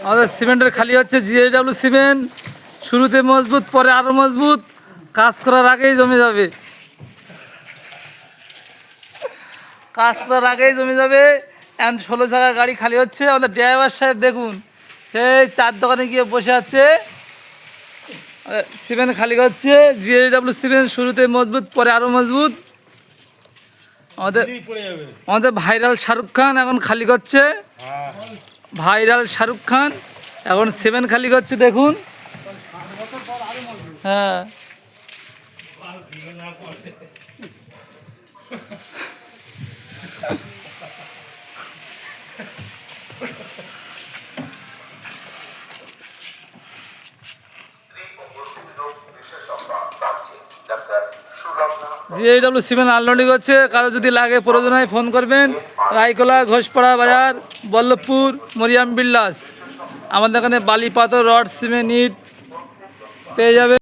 আমাদের সিমেন্টের খালি হচ্ছে জিএডব্লিউ সিমেন্ট। শুরুতে মজবুত, পরে আরো মজবুত, কাজ করার আগেই জমে যাবে, কাজ করার আগেই জমে যাবে। এখন 16 চাকা গাড়ি খালি হচ্ছে। আমাদের ড্রাইভার সাহেব দেখুন, সেই চার দোকানে গিয়ে বসে আছে, সিমেন্ট খালি হচ্ছে। জিএডব্লিউ সিমেন্ট শুরুতে মজবুত, পরে আরো মজবুত। আমাদের আমাদের ভাইরাল শাহরুখ খান এখন খালি করছে, ভাইরাল শাহরুখ খান এখন সিমেন্ট খালি করছে দেখুন। হ্যাঁ, জিএডব্লিউ সিমেন্ট আনলোডিং হচ্ছে। কারো যদি লাগে, প্রয়োজন হয় ফোন করবেন। রায়কোলা, ঘোষপাড়া বাজার, বল্লভপুর, মরিয়াম বিল্লাস। আমাদের এখানে বালি, পাথর, রড, সিমেন্ট, ইট পেয়ে যাবে।